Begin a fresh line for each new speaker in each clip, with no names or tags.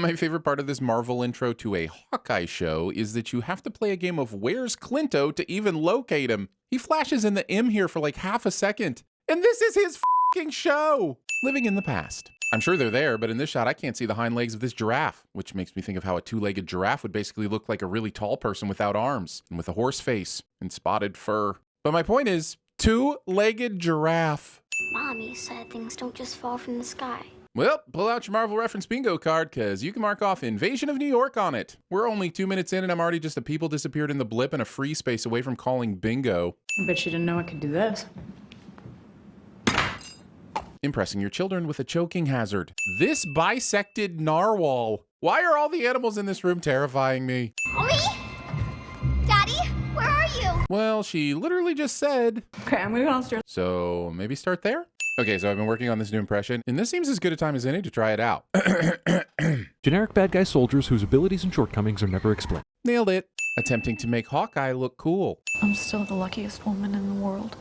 My favorite part of this Marvel intro to a Hawkeye show is that you have to play a game of Where's Clinto to even locate him. He flashes in the M here for like half a second. And this is his fucking show! Living in the past. I'm sure they're there, but in this shot, I can't see the hind legs of this giraffe, which makes me think of how a two-legged giraffe would basically look like a really tall person without arms and with a horse face and spotted fur. But my point is, two-legged giraffe.
Mommy said things don't just fall from the sky.
Well, pull out your Marvel reference bingo card, because you can mark off Invasion of New York on it. We're only 2 minutes in, and I'm already just a people disappeared in the blip and a free space away from calling bingo.
I bet you didn't know I could do this.
Impressing your children with a choking hazard. This bisected narwhal. Why are all the animals in this room terrifying me?
Mommy? Daddy? Where are you?
Well, she literally just said.
Okay, I'm gonna go downstairs.
So maybe start there? Okay, so I've been working on this new impression, and this seems as good a time as any to try it out.
Generic bad guy soldiers whose abilities and shortcomings are never explained.
Nailed it. Attempting to make Hawkeye look cool.
I'm still the luckiest woman in the world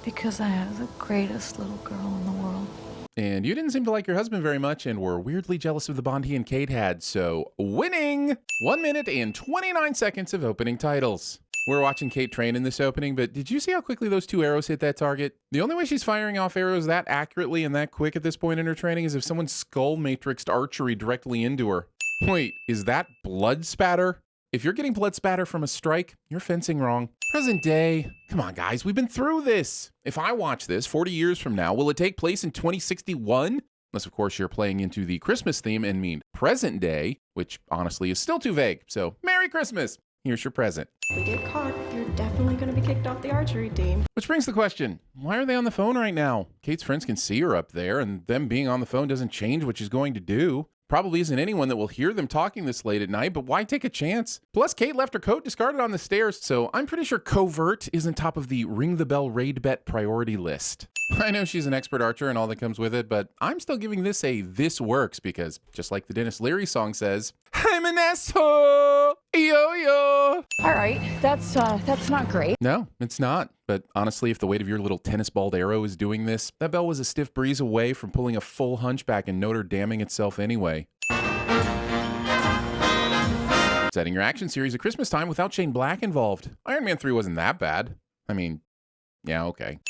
because I have the greatest little girl in the world.
And you didn't seem to like your husband very much and were weirdly jealous of the bond he and Kate had, so winning! 1 minute and 29 seconds of opening titles. We're watching Kate train in this opening, but did you see how quickly those 2 arrows hit that target? The only way she's firing off arrows that accurately and that quick at this point in her training is if someone skull matrixed archery directly into her. Wait, is that blood spatter? If you're getting blood spatter from a strike, you're fencing wrong. Present day. Come on, guys, we've been through this. If I watch this 40 years from now, will it take place in 2061? Unless, of course, you're playing into the Christmas theme and mean present day, which honestly is still too vague. So, Merry Christmas. Here's your present.
If we get caught, you're definitely going to be kicked off the archery team.
Which brings the question, why are they on the phone right now? Kate's friends can see her up there, and them being on the phone doesn't change what she's going to do. Probably isn't anyone that will hear them talking this late at night, but why take a chance? Plus, Kate left her coat discarded on the stairs, so I'm pretty sure covert isn't top of the ring the bell raid bet priority list. I know she's an expert archer and all that comes with it, but I'm still giving this a this works because, just like the Dennis Leary song says, I'm an asshole, yo-yo.
All right, that's not great.
No, it's not. But honestly, if the weight of your little tennis balled arrow is doing this, that bell was a stiff breeze away from pulling a full hunchback and Notre Daming itself anyway. Setting your action series at Christmas time without Shane Black involved. Iron Man 3 wasn't that bad. I mean, yeah, okay.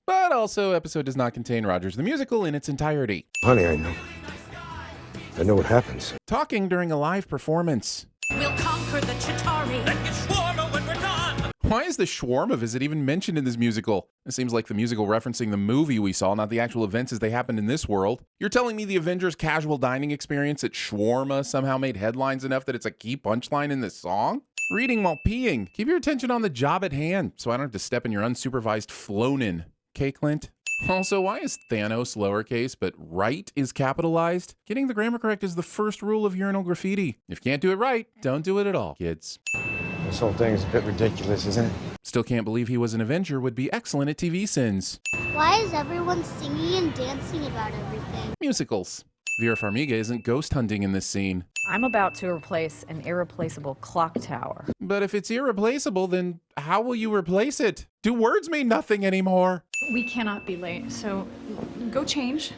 But also, episode does not contain Rogers the Musical in its entirety.
Honey, I know what happens.
Talking during a live performance.
We'll conquer the Chitauri. Like a shawarma when we're done.
Why is the shawarma visit even mentioned in this musical? It seems like the musical referencing the movie we saw, not the actual events as they happened in this world. You're telling me the Avengers casual dining experience at shawarma somehow made headlines enough that it's a key punchline in this song? Reading while peeing. Keep your attention on the job at hand so I don't have to step in your unsupervised flown-in. Okay, Clint? Also, why is Thanos lowercase, but right is capitalized? Getting the grammar correct is the first rule of urinal graffiti. If you can't do it right, don't do it at all, kids.
This whole thing is a bit ridiculous, isn't it?
Still can't believe he was an Avenger would be excellent at TVSins.
Why is everyone singing and dancing about everything?
Musicals. Vera Farmiga isn't ghost hunting in this scene.
I'm about to replace an irreplaceable clock tower.
But if it's irreplaceable, then how will you replace it? Do words mean nothing anymore?
We cannot be late, so go change.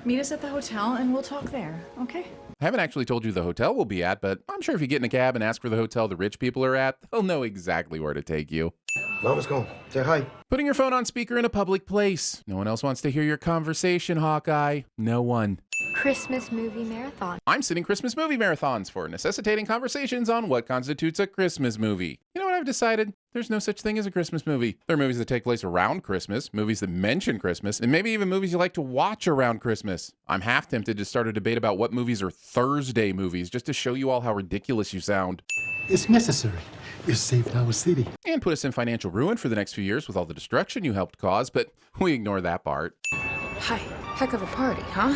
Meet us at the hotel and we'll talk there, okay?
I haven't actually told you the hotel we'll be at, but I'm sure if you get in a cab and ask for the hotel the rich people are at, they'll know exactly where to take you.
Mama's gone. Say hi.
Putting your phone on speaker in a public place. No one else wants to hear your conversation, Hawkeye. No one.
Christmas movie marathon.
I'm sitting Christmas movie marathons for necessitating conversations on what constitutes a Christmas movie. You know what I've decided? There's no such thing as a Christmas movie. There are movies that take place around Christmas, movies that mention Christmas, and maybe even movies you like to watch around Christmas. I'm half tempted to start a debate about what movies are Thursday movies, just to show you all how ridiculous you sound.
It's necessary. It saved our city.
And put us in financial ruin for the next few years with all the destruction you helped cause, but we ignore that part.
Hi, heck of a party, huh?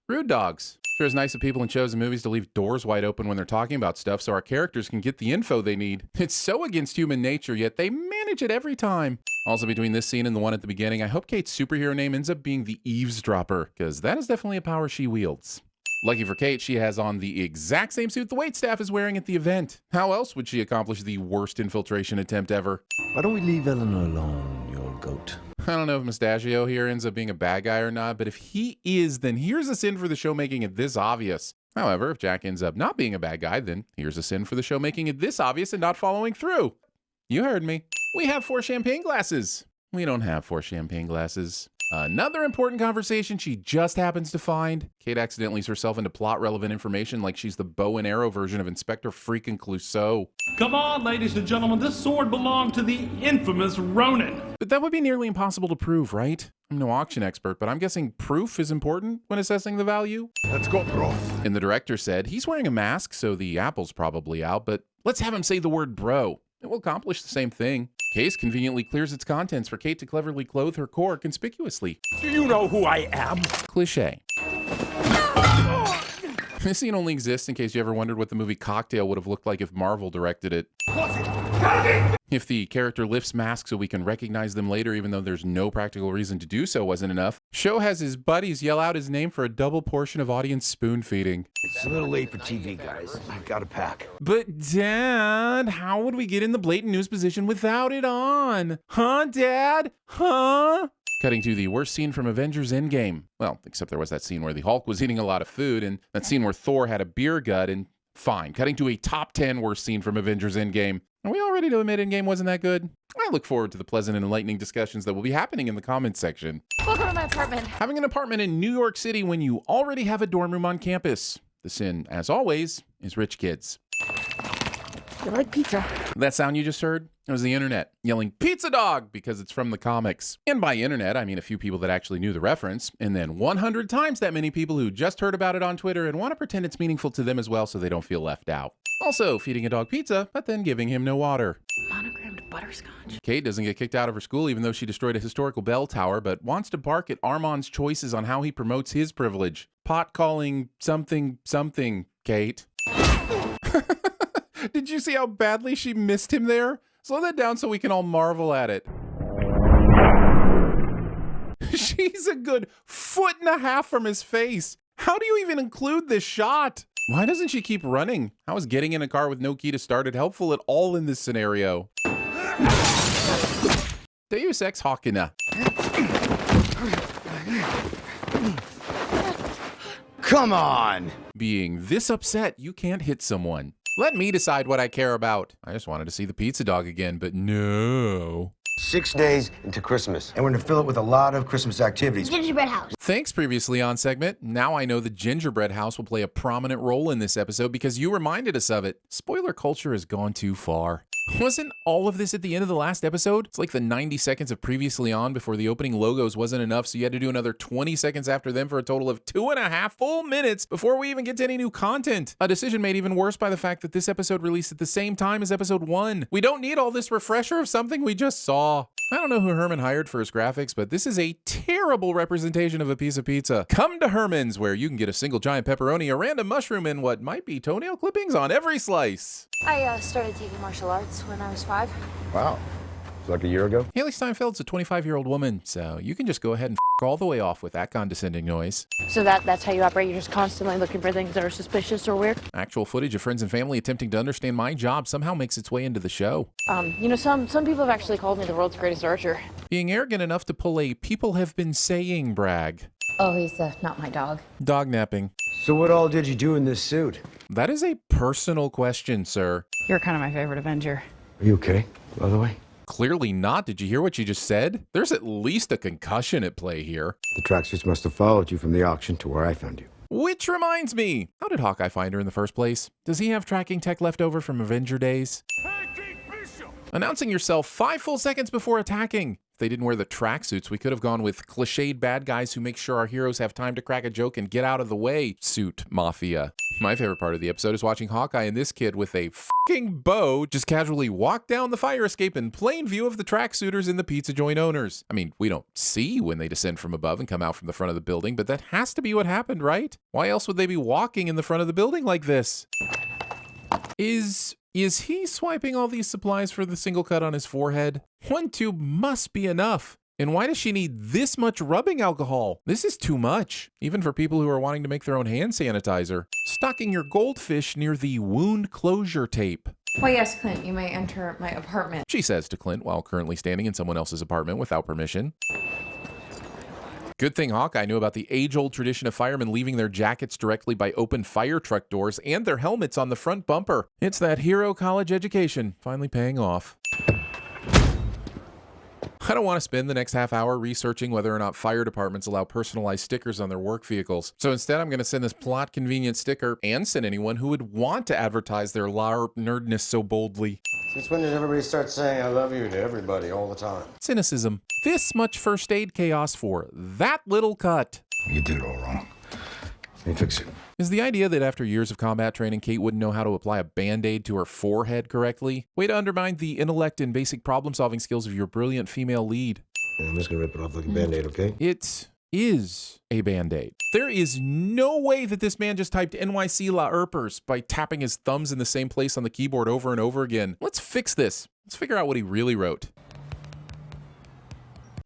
Rude dogs. Sure is nice of people in shows and movies to leave doors wide open when they're talking about stuff so our characters can get the info they need. It's so against human nature, yet they manage it every time. Also, between this scene and the one at the beginning, I hope Kate's superhero name ends up being the Eavesdropper, because that is definitely a power she wields. Lucky for Kate, she has on the exact same suit the waitstaff is wearing at the event. How else would she accomplish the worst infiltration attempt ever?
Why don't we leave Eleanor alone, you old goat?
I don't know if Mustachio here ends up being a bad guy or not, but if he is, then here's a sin for the show making it this obvious. However, if Jack ends up not being a bad guy, then here's a sin for the show making it this obvious and not following through. You heard me. We have 4 champagne glasses. We don't have 4 champagne glasses. Another important conversation she just happens to find. Kate accidentally leads herself into plot-relevant information like she's the bow and arrow version of Inspector freaking Clouseau.
Come on, ladies and gentlemen, this sword belonged to the infamous Ronin.
But that would be nearly impossible to prove, right? I'm no auction expert, but I'm guessing proof is important when assessing the value.
Let's go, bro.
And the director said he's wearing a mask, so the apple's probably out, but let's have him say the word bro. It will accomplish the same thing. Case conveniently clears its contents for Kate to cleverly clothe her core conspicuously.
Do you know who I am?
Cliché. This scene only exists in case you ever wondered what the movie Cocktail would have looked like if Marvel directed it. If the character lifts masks so we can recognize them later even though there's no practical reason to do so wasn't enough, Show has his buddies yell out his name for a double portion of audience spoon feeding.
It's a little late for TV, guys. I've got to pack.
But Dad, how would we get in the blatant news position without it on? Huh, Dad? Huh? Cutting to the worst scene from Avengers Endgame. Well, except there was that scene where the Hulk was eating a lot of food and that scene where Thor had a beer gut and fine. Cutting to a top 10 worst scene from Avengers Endgame. Are we all ready to admit Endgame wasn't that good? I look forward to the pleasant and enlightening discussions that will be happening in the comments section.
Welcome to my apartment.
Having an apartment in New York City when you already have a dorm room on campus. The sin, as always, is rich kids.
You like pizza?
That sound you just heard? It was the internet yelling pizza dog because it's from the comics. And by internet, I mean a few people that actually knew the reference, and then 100 times that many people who just heard about it on Twitter and want to pretend it's meaningful to them as well so they don't feel left out. Also, feeding a dog pizza, but then giving him no water.
Monogrammed butterscotch.
Kate doesn't get kicked out of her school even though she destroyed a historical bell tower, but wants to bark at Armand's choices on how he promotes his privilege. Pot calling something, Kate. Did you see how badly she missed him there? Slow that down so we can all marvel at it. She's a good 1.5 feet from his face. How do you even include this shot? Why doesn't she keep running? How is getting in a car with no key to start it helpful at all in this scenario? Deus Ex Machina.
Come on!
Being this upset, you can't hit someone. Let me decide what I care about. I just wanted to see the pizza dog again, but no.
6 days into Christmas, and we're gonna fill it with a lot of Christmas activities.
Gingerbread house.
Thanks, previously on segment. Now I know the gingerbread house will play a prominent role in this episode because you reminded us of it. Spoiler culture has gone too far. Wasn't all of this at the end of the last episode? It's like the 90 seconds of previously on before the opening logos wasn't enough, so you had to do another 20 seconds after them for a total of 2.5 full minutes before we even get to any new content. A decision made even worse by the fact that this episode released at the same time as episode 1. We don't need all this refresher of something we just saw. I don't know who Herman hired for his graphics, but this is a terrible representation of a piece of pizza. Come to Herman's, where you can get a single giant pepperoni, a random mushroom, and what might be toenail clippings on every slice.
I started taking martial arts when I was 5.
Wow. It's like a year ago?
Haley Steinfeld's a 25-year-old woman, so you can just go ahead and all the way off with that condescending noise.
So that's how you operate? You're just constantly looking for things that are suspicious or weird?
Actual footage of friends and family attempting to understand my job somehow makes its way into the show.
You know, some people have actually called me the world's greatest archer.
Being arrogant enough to pull a people have been saying brag.
Oh, he's not my dog.
Dog napping.
So what all did you do in this suit?
That is a personal question, sir.
You're kind of my favorite Avenger.
Are you okay, by the way?
Clearly not. Did you hear what you just said? There's at least a concussion at play here.
The tracksuits must have followed you from the auction to where I found you.
Which reminds me, how did Hawkeye find her in the first place? Does he have tracking tech left over from Avenger days? Announcing yourself 5 full seconds before attacking. If they didn't wear the tracksuits, we could have gone with cliched bad guys who make sure our heroes have time to crack a joke and get out of the way suit mafia. My favorite part of the episode is watching Hawkeye and this kid with a fucking bow just casually walk down the fire escape in plain view of the tracksuiters and the pizza joint owners. I mean, we don't see when they descend from above and come out from the front of the building, but that has to be what happened, right? Why else would they be walking in the front of the building like this? Is he swiping all these supplies for the single cut on his forehead? One tube must be enough. And why does she need this much rubbing alcohol? This is too much, even for people who are wanting to make their own hand sanitizer. Stocking your goldfish near the wound closure tape.
Why, yes, Clint, you may enter my apartment.
She says to Clint while currently standing in someone else's apartment without permission. Good thing Hawkeye knew about the age-old tradition of firemen leaving their jackets directly by open fire truck doors and their helmets on the front bumper. It's that hero college education finally paying off. I don't want to spend the next half hour researching whether or not fire departments allow personalized stickers on their work vehicles. So instead, I'm going to send this plot-convenient sticker and send anyone who would want to advertise their LARP nerdness so boldly.
Since when did everybody start saying I love you to everybody all the time?
Cynicism. This much first aid chaos for that little cut.
You did it all wrong. Let me fix it.
Is the idea that after years of combat training, Kate wouldn't know how to apply a Band-Aid to her forehead correctly? Way to undermine the intellect and basic problem-solving skills of your brilliant female lead.
I'm just gonna rip it off like a Band-Aid, okay?
It is a Band-Aid. There is no way that this man just typed NYC LARPers by tapping his thumbs in the same place on the keyboard over and over again. Let's fix this. Let's figure out what he really wrote.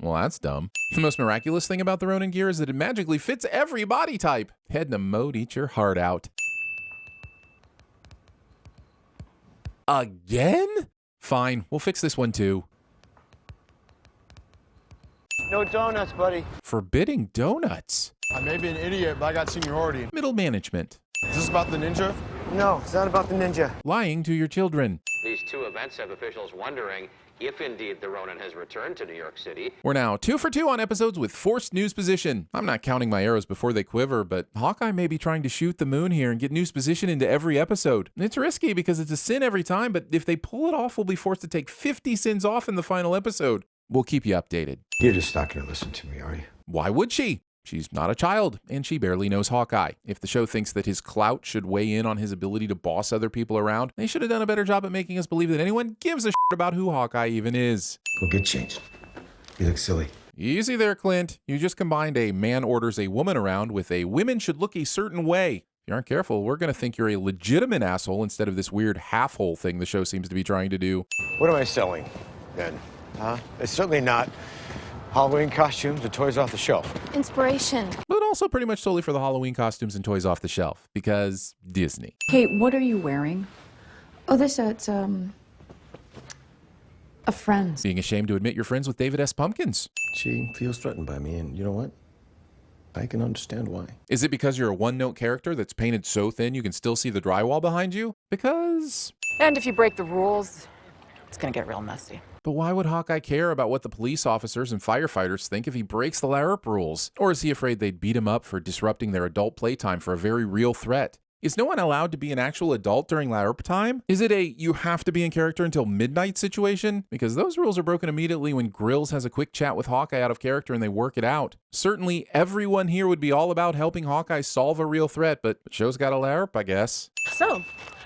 Well, that's dumb. The most miraculous thing about the Ronin gear is that it magically fits every body type. Head in a mode, eat your heart out. Again? Fine, we'll fix this one too.
No donuts, buddy.
Forbidding donuts.
I may be an idiot, but I got seniority.
Middle management.
Is this about the ninja?
No, it's not about the ninja.
Lying to your children.
These two events have officials wondering if indeed the Ronin has returned to New York City.
We're now 2 for 2 on episodes with forced news position. I'm not counting my arrows before they quiver, but Hawkeye may be trying to shoot the moon here and get news position into every episode. It's risky because it's a sin every time, but if they pull it off, we'll be forced to take 50 sins off in the final episode. We'll keep you updated.
You're just not gonna listen to me, are you?
Why would she? She's not a child, and she barely knows Hawkeye. If the show thinks that his clout should weigh in on his ability to boss other people around, they should have done a better job at making us believe that anyone gives a shit about who Hawkeye even is.
Go get changed. You look silly.
Easy there, Clint. You just combined a man orders a woman around with a women should look a certain way. If you aren't careful, we're going to think you're a legitimate asshole instead of this weird half-hole thing the show seems to be trying to do.
What am I selling, then? Huh? It's certainly not Halloween costumes or toys off the shelf.
Inspiration.
But also pretty much solely for the Halloween costumes and toys off the shelf, because Disney.
Kate, what are you wearing?
Oh, it's a friend's.
Being ashamed to admit you're friends with David S. Pumpkins.
She feels threatened by me, and you know what? I can understand why.
Is it because you're a one-note character that's painted so thin you can still see the drywall behind you? Because...
And if you break the rules, it's gonna get real messy.
But why would Hawkeye care about what the police officers and firefighters think if he breaks the LARP rules? Or is he afraid they'd beat him up for disrupting their adult playtime for a very real threat? Is no one allowed to be an actual adult during LARP time? Is it a you have to be in character until midnight situation? Because those rules are broken immediately when Grills has a quick chat with Hawkeye out of character and they work it out. Certainly everyone here would be all about helping Hawkeye solve a real threat, but the show's got a LARP, I guess.
So,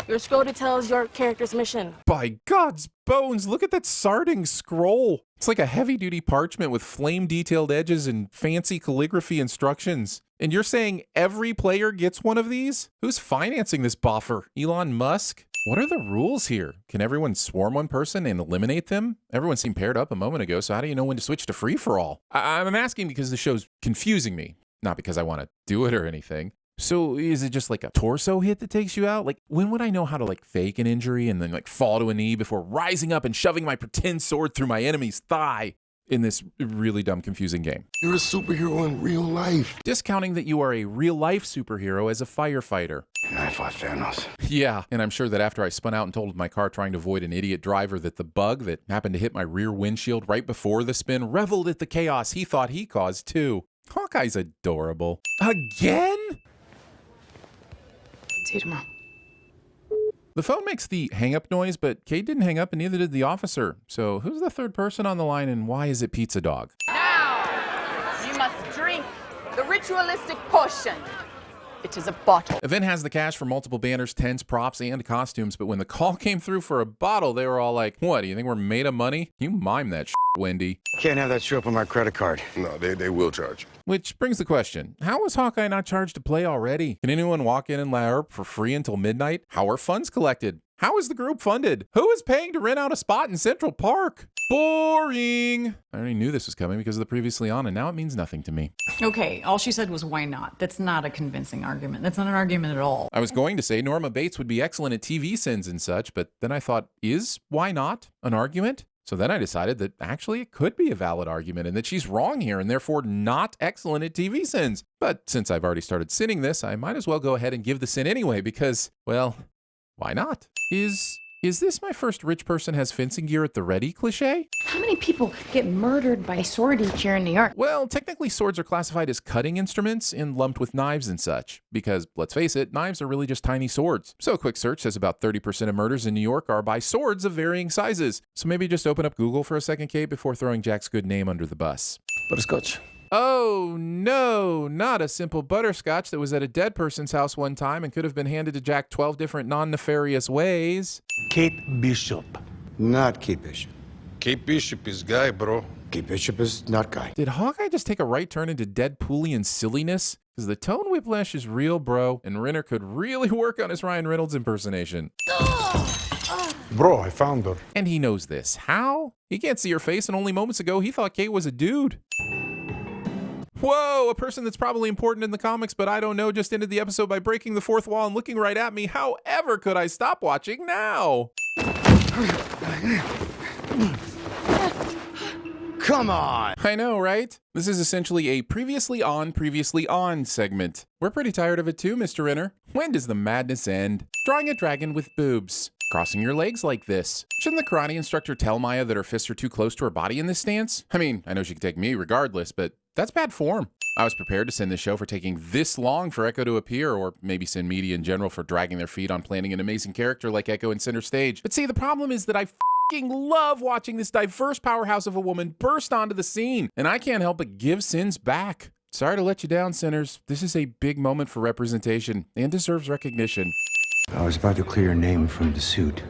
your scroll details your character's mission.
By God's bones, look at that sarding scroll. It's like a heavy-duty parchment with flame-detailed edges and fancy calligraphy instructions. And you're saying every player gets one of these? Who's financing this boffer? Elon Musk? What are the rules here? Can everyone swarm one person and eliminate them? Everyone seemed paired up a moment ago, so how do you know when to switch to free-for-all? I'm asking because the show's confusing me, not because I want to do it or anything. So is it just like a torso hit that takes you out? Like, when would I know how to like fake an injury and then like fall to a knee before rising up and shoving my pretend sword through my enemy's thigh in this really dumb, confusing game?
You're a superhero in real life.
Discounting that you are a real-life superhero as a firefighter.
And I fought Thanos.
Yeah, and I'm sure that after I spun out and totaled my car trying to avoid an idiot driver that the bug that happened to hit my rear windshield right before the spin reveled at the chaos he thought he caused too. Hawkeye's adorable. Again?
See you tomorrow.
The phone makes the hang-up noise, but Kate didn't hang up and neither did the officer. So who's the third person on the line and why is it Pizza Dog?
Now, you must drink the ritualistic potion. It is a bottle.
Event has the cash for multiple banners, tents, props, and costumes, but when the call came through for a bottle, they were all like, what, do you think we're made of money? You mime that shit, Wendy.
Can't have that show up on my credit card.
No, they will charge you.
Which brings the question, how was Hawkeye not charged to play already? Can anyone walk in and LARP for free until midnight? How are funds collected? How is the group funded? Who is paying to rent out a spot in Central Park? Boring. I already knew this was coming because of the previously on, and now it means nothing to me.
Okay, all she said was why not? That's not a convincing argument. That's not an argument at all.
I was going to say Norma Bates would be excellent at TVSins and such, but then I thought, is why not an argument? So then I decided that actually it could be a valid argument and that she's wrong here and therefore not excellent at TVSins. But since I've already started sinning this, I might as well go ahead and give the sin anyway because, well, why not? Is this my first rich person has fencing gear at the ready cliche?
How many people get murdered by sword each year in New York?
Well, technically swords are classified as cutting instruments and lumped with knives and such. Because, let's face it, knives are really just tiny swords. So a quick search says about 30% of murders in New York are by swords of varying sizes. So maybe just open up Google for a second, Kate, before throwing Jack's good name under the bus.
Butterscotch.
Oh no, not a simple butterscotch that was at a dead person's house one time and could have been handed to Jack 12 different non-nefarious ways.
Kate Bishop.
Not Kate Bishop.
Kate Bishop is guy, bro.
Kate Bishop is not Guy.
Did Hawkeye just take a right turn into Deadpoolian silliness? Because the tone whiplash is real, bro, and Renner could really work on his Ryan Reynolds impersonation.
Bro, I found her.
And he knows this. How? He can't see her face, and only moments ago he thought Kate was a dude. Whoa, a person that's probably important in the comics, but I don't know, just ended the episode by breaking the fourth wall and looking right at me. However could I stop watching now?
Come on!
I know, right? This is essentially a previously on segment. We're pretty tired of it too, Mr. Renner. When does the madness end? Drawing a dragon with boobs. Crossing your legs like this. Shouldn't the karate instructor tell Maya that her fists are too close to her body in this stance? I mean, I know she can take me regardless, but that's bad form. I was prepared to send this show for taking this long for Echo to appear, or maybe send media in general for dragging their feet on planning an amazing character like Echo in center stage. But see, the problem is that I love watching this diverse powerhouse of a woman burst onto the scene, and I can't help but give sins back. Sorry to let you down, sinners. This is a big moment for representation and deserves recognition.
I was about to clear your name from the suit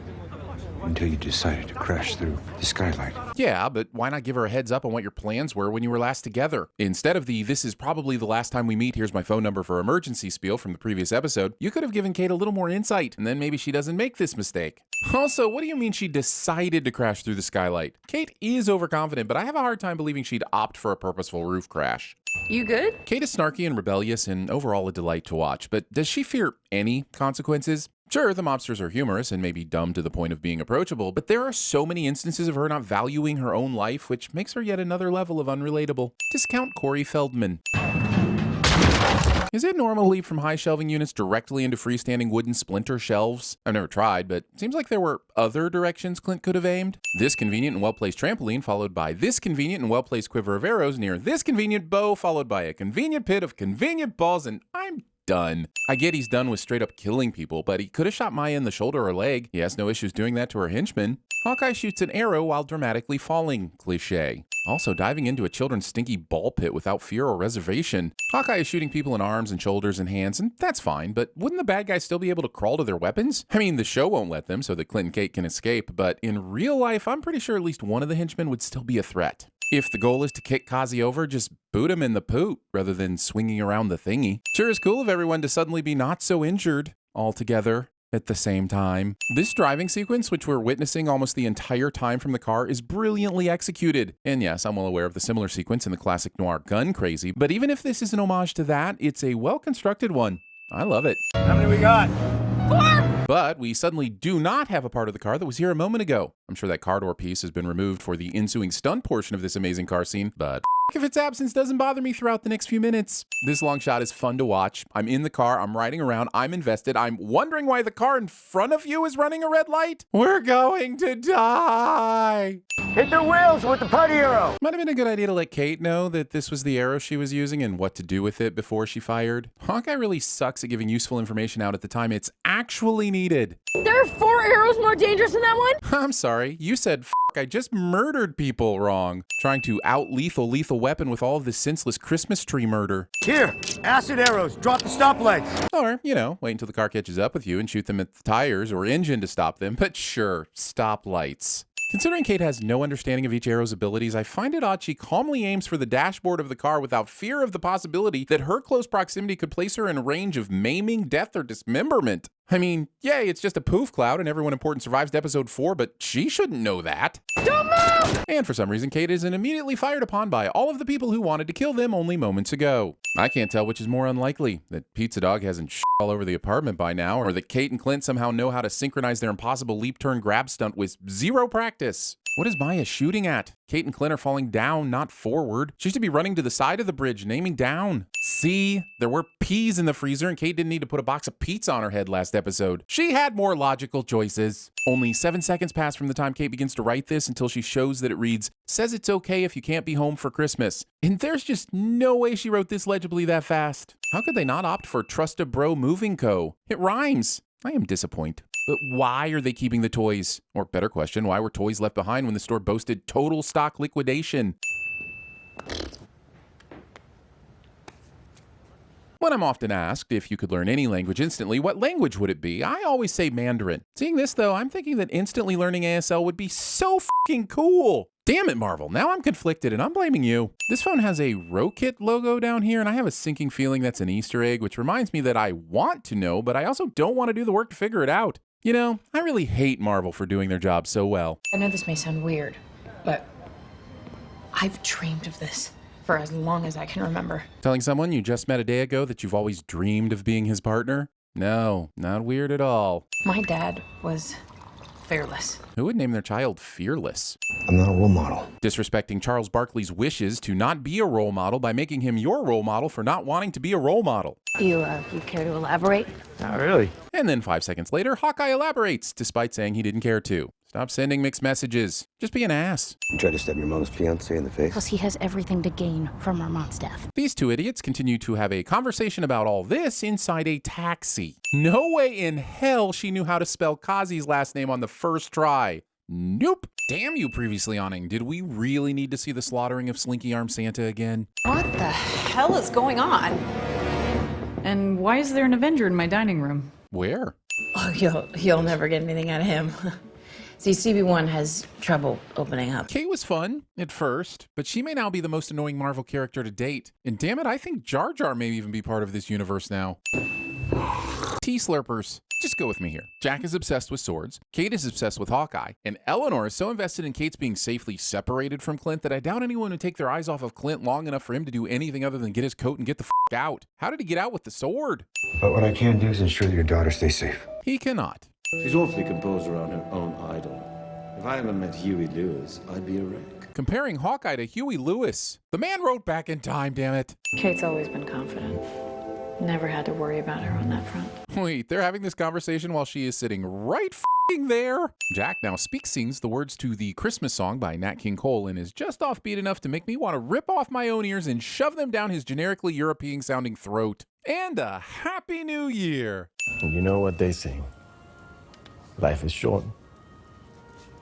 until you decided to crash through the skylight.
Yeah, but why not give her a heads up on what your plans were when you were last together? Instead of the "this is probably the last time we meet, here's my phone number for emergency" spiel from the previous episode, you could have given Kate a little more insight, and then maybe she doesn't make this mistake. Also, what do you mean she decided to crash through the skylight? Kate is overconfident, but I have a hard time believing she'd opt for a purposeful roof crash.
You good?
Kate is snarky and rebellious and overall a delight to watch, but does she fear any consequences? Sure, the mobsters are humorous and maybe dumb to the point of being approachable, but there are so many instances of her not valuing her own life, which makes her yet another level of unrelatable. Discount Corey Feldman. Is it normal to leap from high shelving units directly into freestanding wooden splinter shelves? I've never tried, but it seems like there were other directions Clint could have aimed. This convenient and well-placed trampoline followed by this convenient and well-placed quiver of arrows near this convenient bow followed by a convenient pit of convenient balls, and I'm done. I get he's done with straight up killing people, but he could have shot Maya in the shoulder or leg. He has no issues doing that to her henchman. Hawkeye shoots an arrow while dramatically falling. Cliché. Also diving into a children's stinky ball pit without fear or reservation. Hawkeye is shooting people in arms and shoulders and hands, and that's fine, but wouldn't the bad guys still be able to crawl to their weapons? I mean, the show won't let them so that Clint and Kate can escape, but in real life, I'm pretty sure at least one of the henchmen would still be a threat. If the goal is to kick Kazi over, just boot him in the poot rather than swinging around the thingy. Sure is cool of everyone to suddenly be not so injured all together at the same time. This driving sequence, which we're witnessing almost the entire time from the car, is brilliantly executed. And yes, I'm well aware of the similar sequence in the classic noir Gun Crazy, but even if this is an homage to that, it's a well-constructed one. I love it.
How many we got?
4! But we suddenly do not have a part of the car that was here a moment ago. I'm sure that car door piece has been removed for the ensuing stunt portion of this amazing car scene, but if its absence doesn't bother me throughout the next few minutes. This long shot is fun to watch. I'm in the car, I'm riding around, I'm invested, I'm wondering why the car in front of you is running a red light. We're going to die.
Hit the wheels with the putty arrow.
Might have been a good idea to let Kate know that this was the arrow she was using and what to do with it before she fired. Hawkeye really sucks at giving useful information out at the time it's actually needed.
There are 4 arrows more dangerous than that one?
I'm sorry, you said f***, I just murdered people wrong. Trying to out-lethal weapon with all of this senseless Christmas tree murder.
Here, acid arrows. Drop the stoplights.
Or, you know, wait until the car catches up with you and shoot them at the tires or engine to stop them. But sure, stoplights. Considering Kate has no understanding of each arrow's abilities, I find it odd she calmly aims for the dashboard of the car without fear of the possibility that her close proximity could place her in range of maiming, death, or dismemberment. I mean, yay, it's just a poof cloud and everyone important survives to episode 4, but she shouldn't know that. Don't move! And for some reason, Kate isn't immediately fired upon by all of the people who wanted to kill them only moments ago. I can't tell which is more unlikely, that Pizza Dog hasn't all over the apartment by now, or that Kate and Clint somehow know how to synchronize their impossible leap-turn grab stunt with zero practice. What is Maya shooting at? Kate and Clint are falling down, not forward. She should be running to the side of the bridge and aiming down. See? There were peas in the freezer and Kate didn't need to put a box of pizza on her head last episode. She had more logical choices. Only 7 seconds pass from the time Kate begins to write this until she shows that it reads, "Says it's okay if you can't be home for Christmas." And there's just no way she wrote this legibly that fast. How could they not opt for Trust a Bro Moving Co? It rhymes. I am disappointed. But why are they keeping the toys? Or better question, why were toys left behind when the store boasted total stock liquidation? When I'm often asked if you could learn any language instantly, what language would it be? I always say Mandarin. Seeing this though, I'm thinking that instantly learning ASL would be so fucking cool. Damn it, Marvel. Now I'm conflicted and I'm blaming you. This phone has a Rokit logo down here and I have a sinking feeling that's an Easter egg, which reminds me that I want to know, but I also don't want to do the work to figure it out. You know, I really hate Marvel for doing their job so well.
I know this may sound weird, but I've dreamed of this for as long as I can remember.
Telling someone you just met a day ago that you've always dreamed of being his partner? No, not weird at all.
My dad was fearless.
Who would name their child Fearless?
I'm not a role model.
Disrespecting Charles Barkley's wishes to not be a role model by making him your role model for not wanting to be a role model.
You care to elaborate?
Not really.
And then 5 seconds later, Hawkeye elaborates, despite saying he didn't care to. Stop sending mixed messages. Just be an ass.
You try to stab your mother's fiancé in the face?
Plus, he has everything to gain from Armand's death.
These two idiots continue to have a conversation about all this inside a taxi. No way in hell she knew how to spell Kazi's last name on the first try. Nope. Damn you, previously awning. Did we really need to see the slaughtering of Slinky Arm Santa again?
What the hell is going on? And why is there an Avenger in my dining room?
Where?
Oh, you'll never get anything out of him. See, CB1 has trouble opening up.
Kate was fun at first, but she may now be the most annoying Marvel character to date. And damn it, I think Jar Jar may even be part of this universe now. Tea slurpers. Just go with me here. Jack is obsessed with swords, Kate is obsessed with Hawkeye, and Eleanor is so invested in Kate's being safely separated from Clint that I doubt anyone would take their eyes off of Clint long enough for him to do anything other than get his coat and get the f*** out. How did he get out with the sword?
But what I can do is ensure that your daughter stays safe.
He cannot.
She's awfully composed around her own idol. If I ever met Huey Lewis, I'd be a wreck.
Comparing Hawkeye to Huey Lewis. The man wrote back in time, damn it.
Kate's always been confident. Never had to worry about her on that front.
Wait, they're having this conversation while she is sitting right f***ing there? Jack now sings the words to the Christmas song by Nat King Cole and is just offbeat enough to make me want to rip off my own ears and shove them down his generically European-sounding throat. And a Happy New Year!
You know what they say. Life is short.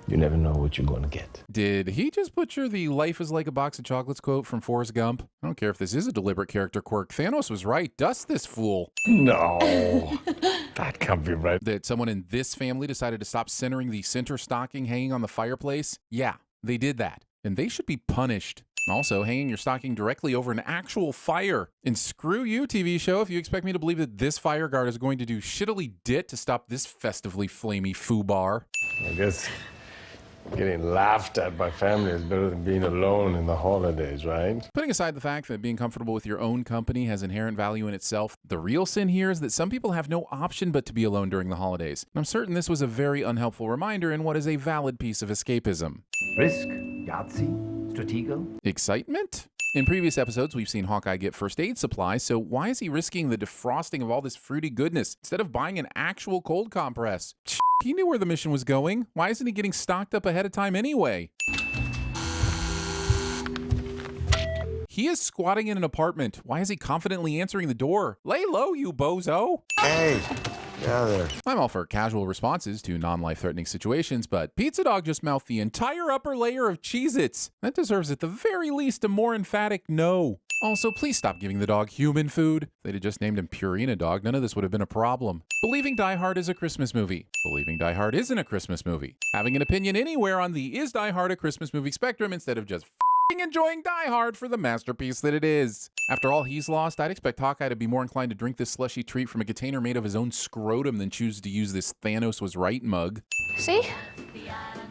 You never know what you're going to get.
Did he just butcher the "life is like a box of chocolates" quote from Forrest Gump? I don't care if this is a deliberate character quirk. Thanos was right. Dust this fool.
No, that can't be right.
That someone in this family decided to stop centering the center stocking hanging on the fireplace? Yeah, they did that. And they should be punished. Also, hanging your stocking directly over an actual fire. And screw you, TV show, if you expect me to believe that this fire guard is going to do shittily dit to stop this festively flamey foobar.
I guess getting laughed at by family is better than being alone in the holidays, right?
Putting aside the fact that being comfortable with your own company has inherent value in itself, the real sin here is that some people have no option but to be alone during the holidays. And I'm certain this was a very unhelpful reminder in what is a valid piece of escapism.
Risk, Yahtzee, Stratego.
Excitement? In previous episodes, we've seen Hawkeye get first aid supplies, so why is he risking the defrosting of all this fruity goodness instead of buying an actual cold compress? He knew where the mission was going. Why isn't he getting stocked up ahead of time anyway? He is squatting in an apartment. Why is he confidently answering the door? Lay low, you bozo.
Hey, yeah there.
I'm all for casual responses to non-life-threatening situations, but Pizza Dog just mouthed the entire upper layer of Cheez-Its. That deserves at the very least a more emphatic no. Also, please stop giving the dog human food. If they'd have just named him Purina Dog, none of this would have been a problem. Believing Die Hard is a Christmas movie. Believing Die Hard isn't a Christmas movie. Having an opinion anywhere on the is Die Hard a Christmas movie spectrum instead of just enjoying Die Hard for the masterpiece that it is. After all he's lost, I'd expect Hawkeye to be more inclined to drink this slushy treat from a container made of his own scrotum than choose to use this Thanos was right mug.
See?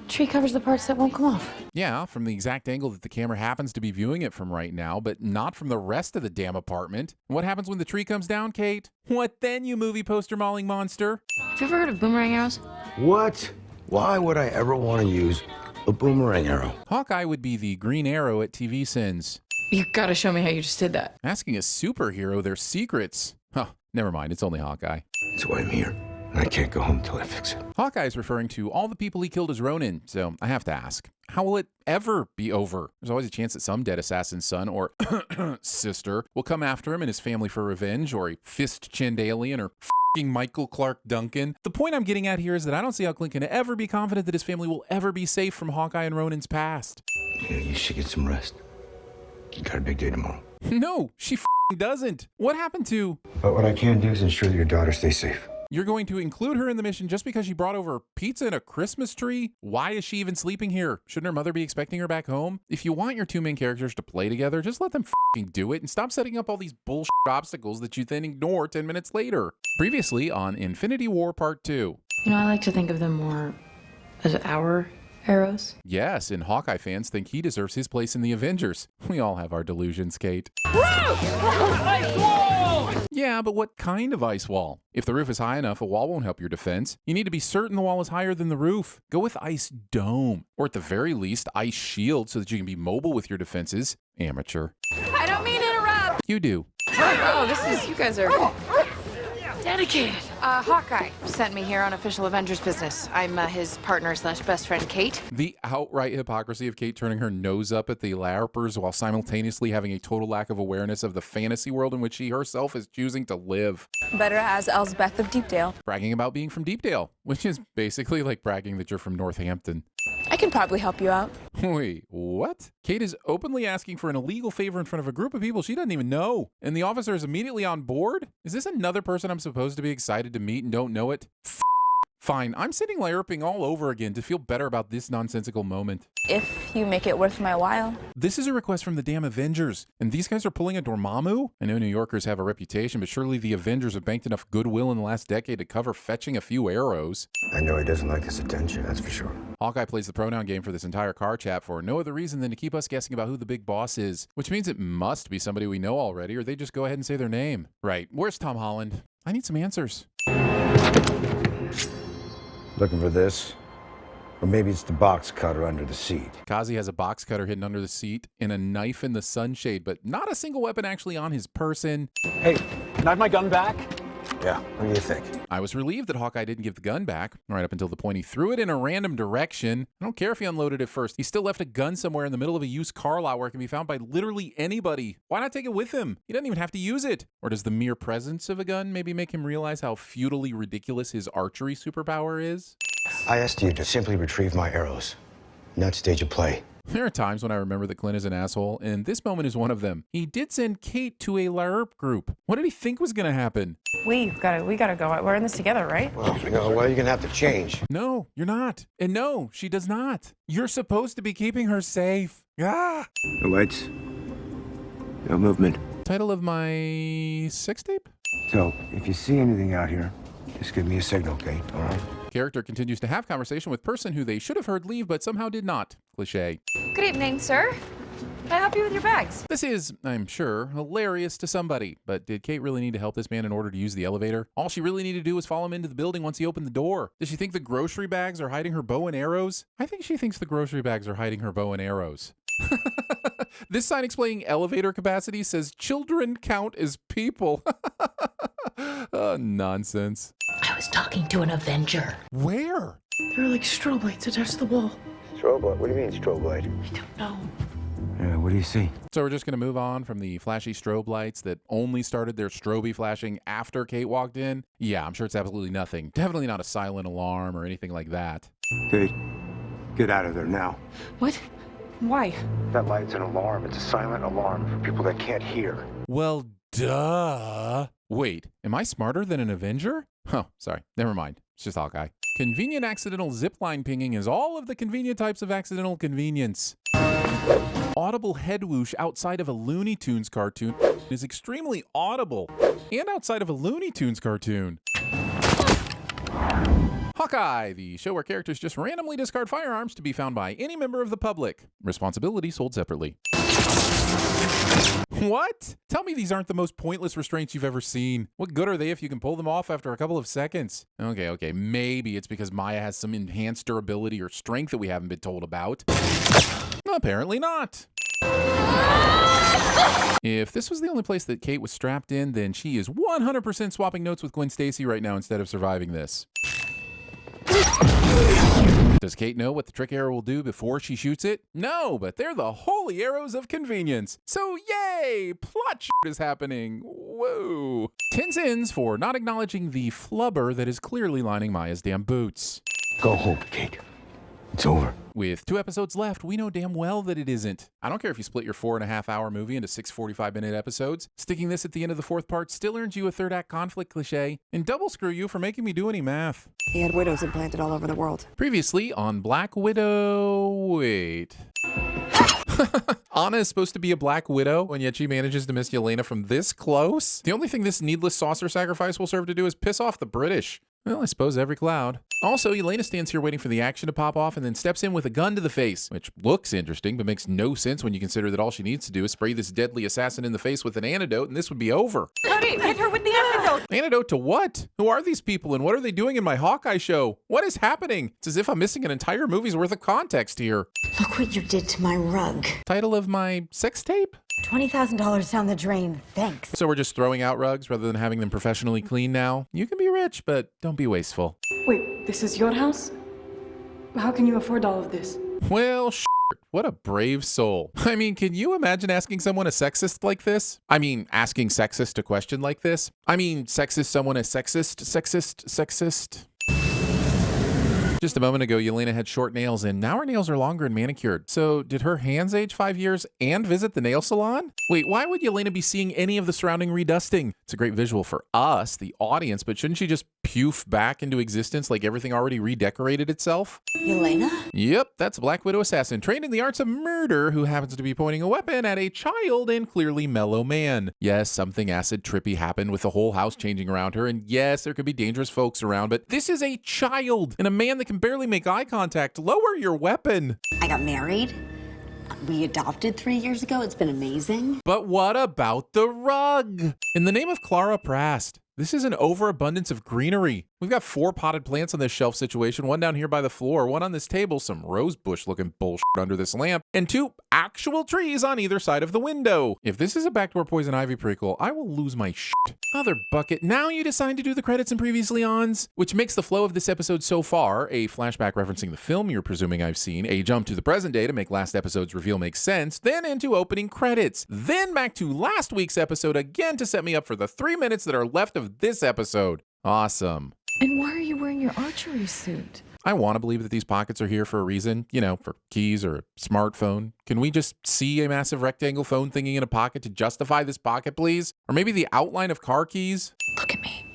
Tree covers the parts that won't come off.
Yeah, from the exact angle that the camera happens to be viewing it from right now, but not from the rest of the damn apartment. And what happens when the tree comes down, Kate? What then, you movie poster mauling monster?
Have you ever heard of boomerang arrows?
What? Why would I ever want to use a boomerang arrow?
Hawkeye would be the Green Arrow at TVSins.
You gotta show me how you just did that.
Asking a superhero their secrets. Huh, never mind, it's only Hawkeye.
That's why I'm here. And I can't go home until I fix it.
Hawkeye is referring to all the people he killed as Ronin, so I have to ask, how will it ever be over? There's always a chance that some dead assassin's son or sister will come after him and his family for revenge, or a fist-chinned alien, or Michael Clark Duncan. The point I'm getting at here is that I don't see how Clint can ever be confident that his family will ever be safe from Hawkeye and Ronin's past.
Yeah, you should get some rest. You got a big day tomorrow.
No, she doesn't. What happened to...
But what I can do is ensure that your daughter stays safe.
You're going to include her in the mission just because she brought over pizza and a Christmas tree? Why is she even sleeping here? Shouldn't her mother be expecting her back home? If you want your two main characters to play together, just let them do it and stop setting up all these bullshit obstacles that you then ignore 10 minutes later. Previously on Infinity War Part 2.
You know, I like to think of them more as our arrows.
Yes, and Hawkeye fans think he deserves his place in the Avengers. We all have our delusions, Kate. Yeah, but what kind of ice wall? If the roof is high enough, a wall won't help your defense. You need to be certain the wall is higher than the roof. Go with ice dome, or at the very least, ice shield so that you can be mobile with your defenses. Amateur.
I don't mean to interrupt.
You do.
Oh, you guys are
Dedicated.
Hawkeye sent me here on official Avengers business. I'm his partner / best friend, Kate.
The outright hypocrisy of Kate turning her nose up at the LARPers while simultaneously having a total lack of awareness of the fantasy world in which she herself is choosing to live.
Better as Elsbeth of Deepdale.
Bragging about being from Deepdale, which is basically like bragging that you're from Northampton.
I can probably help you out.
Wait, what? Kate is openly asking for an illegal favor in front of a group of people she doesn't even know, and the officer is immediately on board? Is this another person I'm supposed to be excited to meet and don't know it? Fine, I'm sitting LARPing all over again to feel better about this nonsensical moment.
If you make it worth my while.
This is a request from the damn Avengers, and these guys are pulling a Dormammu? I know New Yorkers have a reputation, but surely the Avengers have banked enough goodwill in the last decade to cover fetching a few arrows.
I know he doesn't like this attention, that's for sure.
Hawkeye plays the pronoun game for this entire car chat for no other reason than to keep us guessing about who the big boss is, which means it must be somebody we know already, or they just go ahead and say their name. Right, where's Tom Holland? I need some answers.
Looking for this? Or maybe it's the box cutter under the seat.
Kazi has a box cutter hidden under the seat and a knife in the sunshade, but not a single weapon actually on his person.
Hey, can I have my gun back?
Yeah, what do you think?
I was relieved that Hawkeye didn't give the gun back, right up until the point he threw it in a random direction. I don't care if he unloaded it first. He still left a gun somewhere in the middle of a used car lot where it can be found by literally anybody. Why not take it with him? He doesn't even have to use it. Or does the mere presence of a gun maybe make him realize how futilely ridiculous his archery superpower is?
I asked you to simply retrieve my arrows, not stage a play.
There are times when I remember that Clint is an asshole, and this moment is one of them. He did send Kate to a LARP group. What did he think was going to happen?
We gotta go. We're in this together, right?
Well, you're gonna have to change.
No, you're not. And no, she does not. You're supposed to be keeping her safe. Ah!
No lights. No movement.
Title of my sex tape?
So, if you see anything out here, just give me a signal, okay? All right?
Character continues to have conversation with person who they should have heard leave but somehow did not. Cliché.
Good evening, sir. Can I help you with your bags?
This is, I'm sure, hilarious to somebody, but did Kate really need to help this man in order to use the elevator? All she really needed to do was follow him into the building once he opened the door. Does she think the grocery bags are hiding her bow and arrows? I think she thinks the grocery bags are hiding her bow and arrows. This sign explaining elevator capacity says children count as people. Nonsense.
I was talking to an Avenger.
Where?
There are like strobe lights attached to the wall.
Strobe light? What do you mean, strobe light?
I don't know.
Yeah, what do you see?
So we're just going to move on from the flashy strobe lights that only started their strobe flashing after Kate walked in. Yeah, I'm sure it's absolutely nothing. Definitely not a silent alarm or anything like that.
Kate, get out of there now.
What? Why?
That light's an alarm. It's a silent alarm for people that can't hear.
Well, duh. Wait, am I smarter than an Avenger? Oh, sorry. Never mind. It's just Hawkeye. Convenient accidental zipline pinging is all of the convenient types of accidental convenience. Audible head whoosh outside of a Looney Tunes cartoon is extremely audible and outside of a Looney Tunes cartoon. Hawkeye, the show where characters just randomly discard firearms to be found by any member of the public. Responsibility sold separately. What? Tell me these aren't the most pointless restraints you've ever seen. What good are they if you can pull them off after a couple of seconds? Okay, maybe it's because Maya has some enhanced durability or strength that we haven't been told about. Apparently not. If this was the only place that Kate was strapped in, then she is 100% swapping notes with Gwen Stacy right now instead of surviving this. Does Kate know what the trick arrow will do before she shoots it? No, but they're the holy arrows of convenience. So yay, plot shit is happening. Whoa. 10 sins for not acknowledging the flubber that is clearly lining Maya's damn boots.
Go home, Kate. It's over.
With 2 episodes left, we know damn well that it isn't. I don't care if you split your 4.5-hour movie into 6 45-minute episodes. Sticking this at the end of the 4th part still earns you a 3rd act conflict cliche, and double screw you for making me do any math.
He had widows implanted all over the world.
Previously on Black Widow... Wait... Anna is supposed to be a Black Widow, and yet she manages to miss Yelena from this close? The only thing this needless saucer sacrifice will serve to do is piss off the British. Well, I suppose every cloud. Also, Yelena stands here waiting for the action to pop off and then steps in with a gun to the face, which looks interesting but makes no sense when you consider that all she needs to do is spray this deadly assassin in the face with an antidote and this would be over.
Hurry, hit her with the antidote!
Antidote to what? Who are these people and what are they doing in my Hawkeye show? What is happening? It's as if I'm missing an entire movie's worth of context here.
Look what you did to my rug.
Title of my sex tape?
$20,000 down the drain, thanks.
So we're just throwing out rugs rather than having them professionally cleaned now? You can be rich, but don't be wasteful.
Wait, this is your house? How can you afford all of this?
Well, what a brave soul. I mean, can you imagine asking someone a sexist like this? I mean, asking sexist a question like this? I mean, sexist someone a sexist. Just a moment ago, Yelena had short nails, and now her nails are longer and manicured. So did her hands age 5 years and visit the nail salon? Wait, why would Yelena be seeing any of the surrounding redusting? It's a great visual for us, the audience, but shouldn't she just poof back into existence like everything already redecorated itself?
Yelena?
Yep, that's a Black Widow assassin trained in the arts of murder who happens to be pointing a weapon at a child and clearly mellow man. Yes, something acid trippy happened with the whole house changing around her, and yes, there could be dangerous folks around, but this is a child and a man that can barely make eye contact. Lower your weapon.
I got married. We adopted 3 years ago. It's been amazing.
But what about the rug? In the name of Clara Prast, this is an overabundance of greenery. We've got 4 potted plants on this shelf situation, 1 down here by the floor, 1 on this table, some rose bush looking bullshit under this lamp, and 2 actual trees on either side of the window. If this is a Backdoor Poison Ivy prequel, I will lose my shit. Other bucket, now you decide to do the credits and previously ons, which makes the flow of this episode so far, a flashback referencing the film you're presuming I've seen, a jump to the present day to make last episode's reveal make sense, then into opening credits, then back to last week's episode again to set me up for the 3 minutes that are left of this episode. Awesome.
And why are you wearing your archery suit?
I want to believe that these pockets are here for a reason, you know, for keys or a smartphone. Can we just see a massive rectangle phone thingy in a pocket to justify this pocket, please? Or maybe the outline of car keys?
Look at me.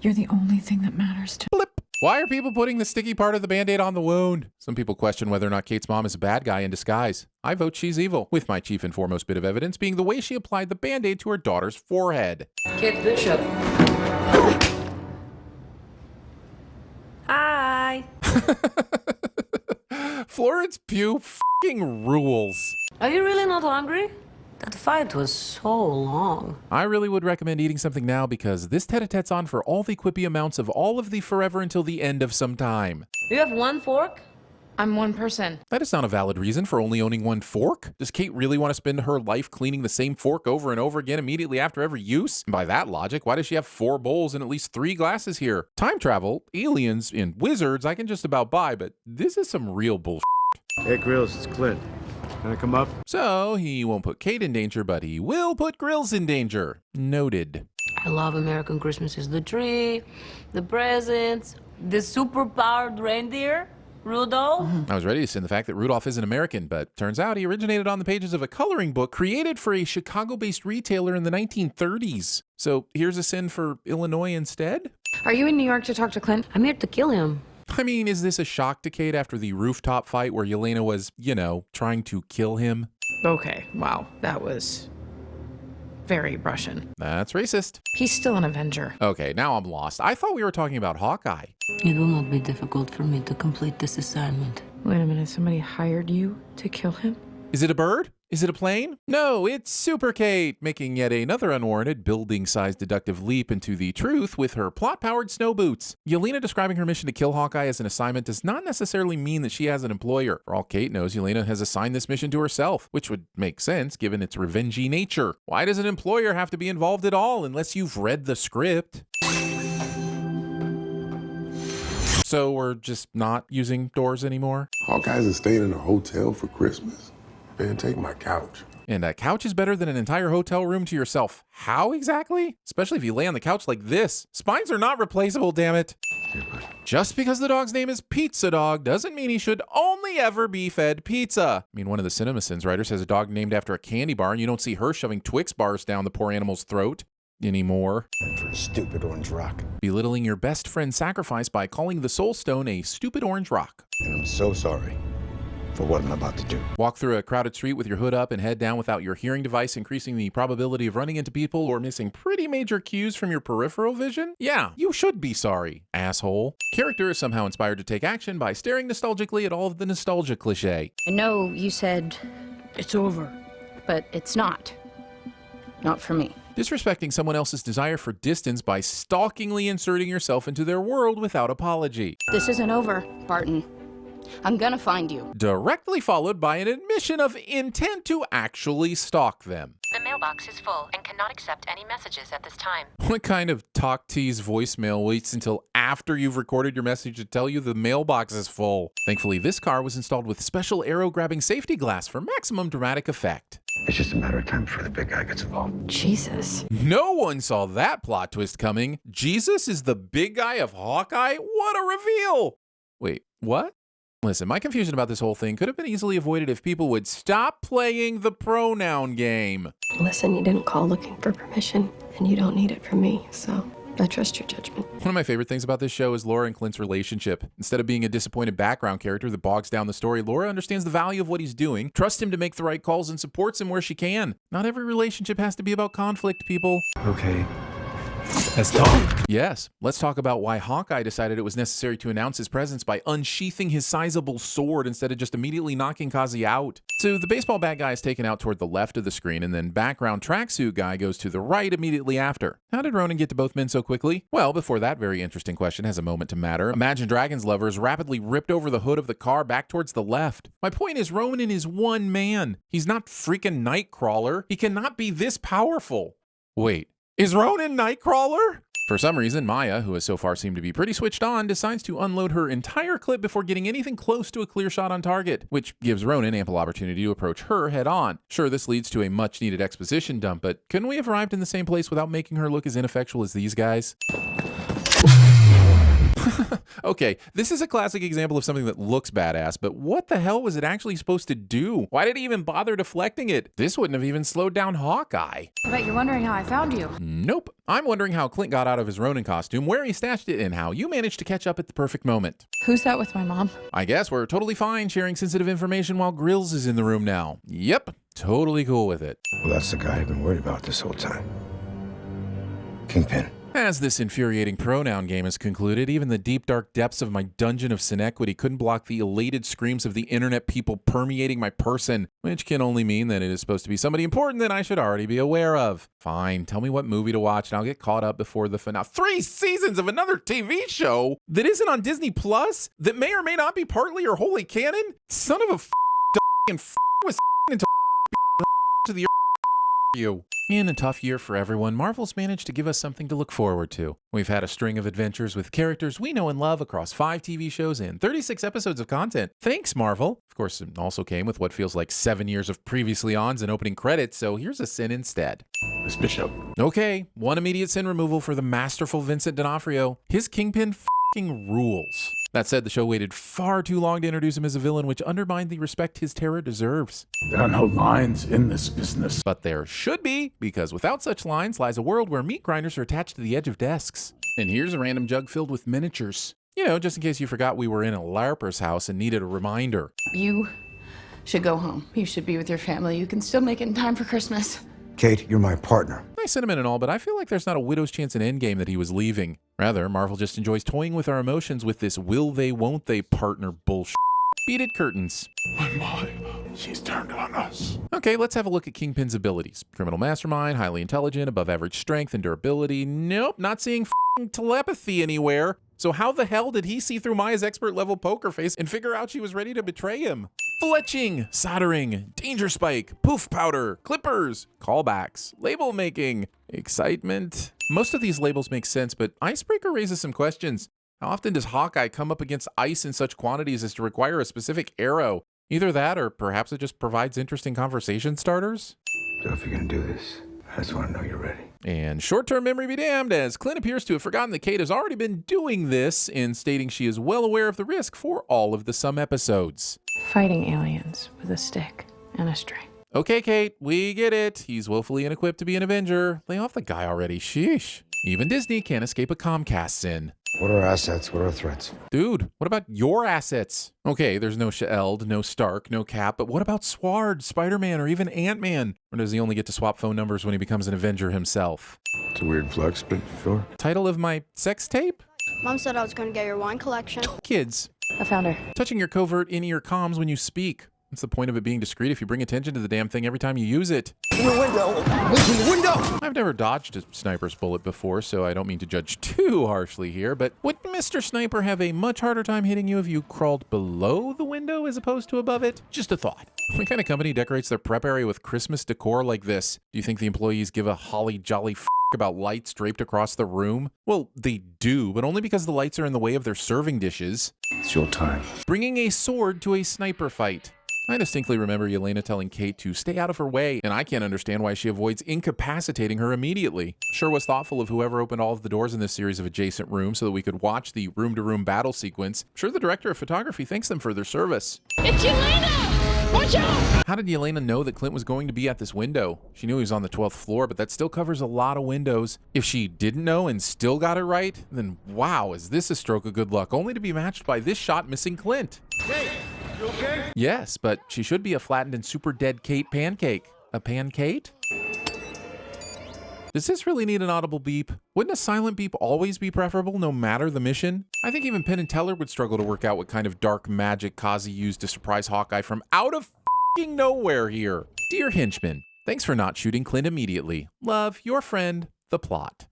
You're the only thing that matters to me.
Blip. Why are people putting the sticky part of the Band-Aid on the wound? Some people question whether or not Kate's mom is a bad guy in disguise. I vote she's evil, with my chief and foremost bit of evidence being the way she applied the Band-Aid to her daughter's forehead.
Kate Bishop.
Hi.
Florence Pugh f***ing rules.
Are you really not hungry? That fight was so long.
I really would recommend eating something now because this tete-a-tete's on for all the quippy amounts of all of the forever until the end of some time.
You have 1 fork?
I'm one person.
That is not a valid reason for only owning one fork. Does Kate really want to spend her life cleaning the same fork over and over again immediately after every use? And by that logic, why does she have 4 bowls and at least 3 glasses here? Time travel, aliens, and wizards I can just about buy, but this is some real bullshit.
Hey, Grills, it's Clint. Can I come up?
So he won't put Kate in danger, but he will put Grills in danger. Noted.
I love American Christmases. The tree, the presents, the super-powered reindeer, Rudolph.
I was ready to send the fact that Rudolph isn't American, but turns out he originated on the pages of a coloring book created for a Chicago-based retailer in the 1930s. So here's a sin for Illinois instead?
Are you in New York to talk to Clint?
I'm here to kill him.
I mean, is this a shock to Kate after the rooftop fight where Yelena was, trying to kill him?
Okay, wow, that was very Russian.
That's racist.
He's still an Avenger.
Okay, now I'm lost. I thought we were talking about Hawkeye.
It will not be difficult for me to complete this assignment.
Wait a minute, somebody hired you to kill him?
Is it a bird? Is it a plane? No, it's Super Kate, making yet another unwarranted building-sized deductive leap into the truth with her plot-powered snow boots. Yelena describing her mission to kill Hawkeye as an assignment does not necessarily mean that she has an employer. For all Kate knows, Yelena has assigned this mission to herself, which would make sense given its revengey nature. Why does an employer have to be involved at all unless you've read the script? So we're just not using doors anymore?
Hawkeye isn't staying in a hotel for Christmas. Man, take my couch.
And a couch is better than an entire hotel room to yourself. How exactly? Especially if you lay on the couch like this. Spines are not replaceable, damn it. Just because the dog's name is Pizza Dog doesn't mean he should only ever be fed pizza. I mean, one of the TVSins writers has a dog named after a candy bar, and you don't see her shoving Twix bars down the poor animal's throat anymore.
For a stupid orange rock.
Belittling your best friend's sacrifice by calling the Soul Stone a stupid orange rock.
And I'm so sorry for what I'm about to do.
Walk through a crowded street with your hood up and head down without your hearing device, increasing the probability of running into people or missing pretty major cues from your peripheral vision? Yeah, you should be sorry, asshole. Character is somehow inspired to take action by staring nostalgically at all of the nostalgia cliche.
I know you said it's over, but it's not. Not for me.
Disrespecting someone else's desire for distance by stalkingly inserting yourself into their world without apology.
This isn't over, Barton. I'm gonna find you.
Directly followed by an admission of intent to actually stalk them.
The mailbox is full and cannot accept any messages at this time.
What kind of talk tease voicemail waits until after you've recorded your message to tell you the mailbox is full? Thankfully, this car was installed with special arrow-grabbing safety glass for maximum dramatic effect.
It's just a matter of time before the big guy gets involved.
Jesus.
No one saw that plot twist coming. Jesus is the big guy of Hawkeye? What a reveal! Wait, what? Listen, my confusion about this whole thing could have been easily avoided if people would stop playing the pronoun game.
Listen, you didn't call looking for permission, and you don't need it from me, so I trust your judgment.
One of my favorite things about this show is Laura and Clint's relationship. Instead of being a disappointed background character that bogs down the story, Laura understands the value of what he's doing, trusts him to make the right calls, and supports him where she can. Not every relationship has to be about conflict, people.
Okay. Let's talk.
Yes, let's talk about why Hawkeye decided it was necessary to announce his presence by unsheathing his sizable sword instead of just immediately knocking Kazi out. So the baseball bat guy is taken out toward the left of the screen, and then background tracksuit guy goes to the right immediately after. How did Ronin get to both men so quickly? Well, before that very interesting question has a moment to matter, Imagine Dragons lover is rapidly ripped over the hood of the car back towards the left. My point is, Ronin is one man. He's not freaking Nightcrawler. He cannot be this powerful. Wait. Is Ronin Nightcrawler? For some reason, Maya, who has so far seemed to be pretty switched on, decides to unload her entire clip before getting anything close to a clear shot on target, which gives Ronin ample opportunity to approach her head on. Sure, this leads to a much needed exposition dump, but couldn't we have arrived in the same place without making her look as ineffectual as these guys? Okay, this is a classic example of something that looks badass, but what the hell was it actually supposed to do? Why did he even bother deflecting it? This wouldn't have even slowed down Hawkeye.
I bet you're wondering how I found you.
Nope. I'm wondering how Clint got out of his Ronin costume, where he stashed it, and how you managed to catch up at the perfect moment.
Who's that with my mom?
I guess we're totally fine sharing sensitive information while Grills is in the room now. Yep, totally cool with it.
Well, that's the guy I've been worried about this whole time. Kingpin.
As this infuriating pronoun game is concluded, even the deep dark depths of my dungeon of sinequity couldn't block the elated screams of the internet people permeating my person, which can only mean that it is supposed to be somebody important that I should already be aware of. Fine, tell me what movie to watch and I'll get caught up before the finale. 3 seasons of another TV show that isn't on Disney Plus, that may or may not be partly or wholly canon? Son of a and was into to the you. In a tough year for everyone, Marvel's managed to give us something to look forward to. We've had a string of adventures with characters we know and love across 5 TV shows and 36 episodes of content. Thanks, Marvel. Of course, it also came with what feels like 7 years of previously ons and opening credits, so here's a sin instead.
Miss Bishop.
Okay, one immediate sin removal for the masterful Vincent D'Onofrio. His Kingpin f***ing rules. That said, the show waited far too long to introduce him as a villain, which undermined the respect his terror deserves.
There are no lines in this business.
But there should be, because without such lines lies a world where meat grinders are attached to the edge of desks. And here's a random jug filled with miniatures. You know, just in case you forgot we were in a LARPer's house and needed a reminder.
You should go home. You should be with your family. You can still make it in time for Christmas.
Kate, you're my partner.
Nice sentiment and all, but I feel like there's not a widow's chance in Endgame that he was leaving. Rather, Marvel just enjoys toying with our emotions with this will they, won't they partner bullshit. Beaded curtains.
My, she's turned on us.
Okay, let's have a look at Kingpin's abilities. Criminal mastermind, highly intelligent, above average strength and durability. Nope, not seeing f***ing telepathy anywhere. So how the hell did he see through Maya's expert level poker face and figure out she was ready to betray him? Fletching, soldering, danger spike, poof powder, clippers, callbacks, label making, excitement. Most of these labels make sense, but icebreaker raises some questions. How often does Hawkeye come up against ice in such quantities as to require a specific arrow? Either that, or perhaps it just provides interesting conversation starters?
So if you're gonna do this, I just want to know you're ready.
And short-term memory be damned, as Clint appears to have forgotten that Kate has already been doing this in stating she is well aware of the risk for all of the some episodes.
Fighting aliens with a stick and a string.
Okay, Kate, we get it. He's woefully inequipped to be an Avenger. Lay off the guy already, sheesh. Even Disney can't escape a Comcast sin.
What are assets? What are threats?
Dude, what about your assets? Okay, there's no Sheld, no Stark, no Cap, but what about Sword, Spider-Man, or even Ant-Man? Or does he only get to swap phone numbers when he becomes an Avenger himself?
It's a weird flex, but sure.
Title of my sex tape?
Mom said I was going to get your wine collection.
Kids.
I found her.
Touching your covert in-ear comms when you speak. What's the point of it being discreet if you bring attention to the damn thing every time you use it?
In the window! Open the window!
I've never dodged a sniper's bullet before, so I don't mean to judge too harshly here, but wouldn't Mr. Sniper have a much harder time hitting you if you crawled below the window as opposed to above it? Just a thought. What kind of company decorates their prep area with Christmas decor like this? Do you think the employees give a holly jolly f*** about lights draped across the room? Well, they do, but only because the lights are in the way of their serving dishes.
It's your time.
Bringing a sword to a sniper fight. I distinctly remember Yelena telling Kate to stay out of her way, and I can't understand why she avoids incapacitating her immediately. Sure was thoughtful of whoever opened all of the doors in this series of adjacent rooms so that we could watch the room-to-room battle sequence. Sure, the director of photography thanks them for their service.
It's Yelena! Watch out!
How did Yelena know that Clint was going to be at this window? She knew he was on the 12th floor, but that still covers a lot of windows. If she didn't know and still got it right, then wow, is this a stroke of good luck, only to be matched by this shot missing Clint.
Hey, you okay?
Yes, but she should be a flattened and super dead Kate pancake. A pancake? Does this really need an audible beep? Wouldn't a silent beep always be preferable, no matter the mission? I think even Penn and Teller would struggle to work out what kind of dark magic Kazi used to surprise Hawkeye from out of f***ing nowhere here. Dear henchman, thanks for not shooting Clint immediately. Love, your friend, The Plot.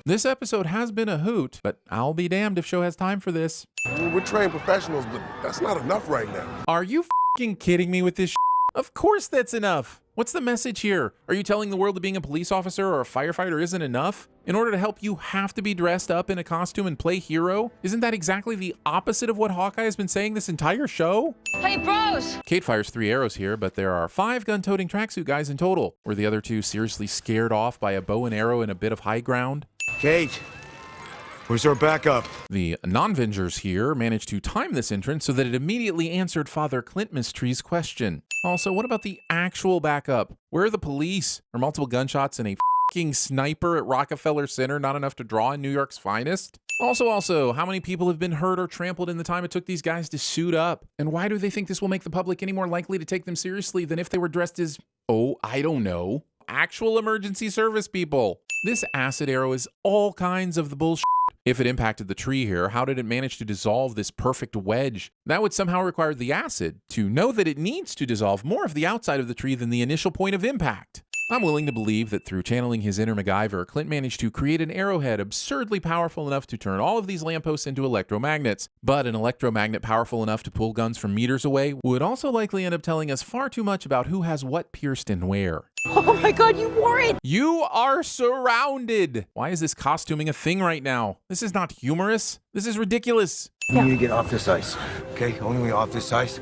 This episode has been a hoot, but I'll be damned if show has time for this.
We're trained professionals, but that's not enough right now.
Are you f***ing kidding me with this shit? Of course that's enough. What's the message here? Are you telling the world that being a police officer or a firefighter isn't enough? In order to help, you have to be dressed up in a costume and play hero? Isn't that exactly the opposite of what Hawkeye has been saying this entire show?
Hey, bros!
Kate fires 3 arrows here, but there are 5 gun-toting tracksuit guys in total. Were the other 2 seriously scared off by a bow and arrow in a bit of high ground?
Kate, where's our backup?
The non-Vengers here managed to time this entrance so that it immediately answered Father Clint Mistree's question. Also, what about the actual backup? Where are the police? Are multiple gunshots and a f***ing sniper at Rockefeller Center not enough to draw in New York's finest? Also, how many people have been hurt or trampled in the time it took these guys to suit up? And why do they think this will make the public any more likely to take them seriously than if they were dressed as, oh, I don't know, actual emergency service people? This acid arrow is all kinds of the bullshit. If it impacted the tree here, how did it manage to dissolve this perfect wedge? That would somehow require the acid to know that it needs to dissolve more of the outside of the tree than the initial point of impact. I'm willing to believe that through channeling his inner MacGyver, Clint managed to create an arrowhead absurdly powerful enough to turn all of these lampposts into electromagnets. But an electromagnet powerful enough to pull guns from meters away would also likely end up telling us far too much about who has what pierced and where.
Oh my God, you wore it!
You are surrounded! Why is this costuming a thing right now? This is not humorous. This is ridiculous.
You need to get off this ice, okay? Only way off this ice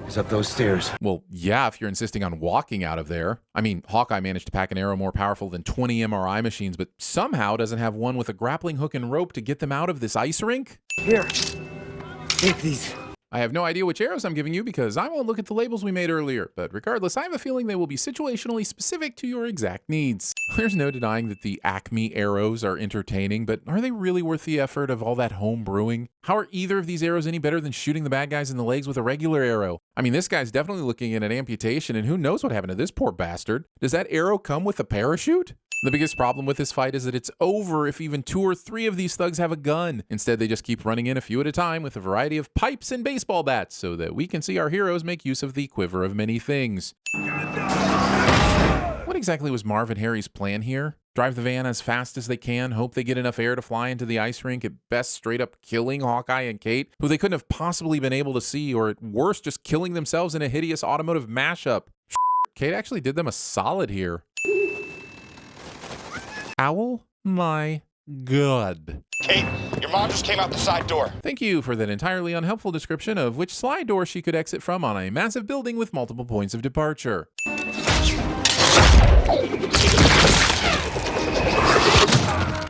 is up those stairs.
Well, yeah, if you're insisting on walking out of there. I mean, Hawkeye managed to pack an arrow more powerful than 20 MRI machines, but somehow doesn't have one with a grappling hook and rope to get them out of this ice rink.
Here, take these.
I have no idea which arrows I'm giving you because I won't look at the labels we made earlier, but regardless, I have a feeling they will be situationally specific to your exact needs. There's no denying that the Acme arrows are entertaining, but are they really worth the effort of all that home brewing? How are either of these arrows any better than shooting the bad guys in the legs with a regular arrow? I mean, this guy's definitely looking at an amputation, and who knows what happened to this poor bastard? Does that arrow come with a parachute? The biggest problem with this fight is that it's over if even 2 or 3 of these thugs have a gun. Instead, they just keep running in a few at a time with a variety of pipes and baseball bats so that we can see our heroes make use of the quiver of many things. What exactly was Marv and Harry's plan here? Drive the van as fast as they can, hope they get enough air to fly into the ice rink, at best straight up killing Hawkeye and Kate, who they couldn't have possibly been able to see, or at worst just killing themselves in a hideous automotive mashup. Kate actually did them a solid here. Owl? My God.
Kate, your mom just came out the side door.
Thank you for that entirely unhelpful description of which slide door she could exit from on a massive building with multiple points of departure.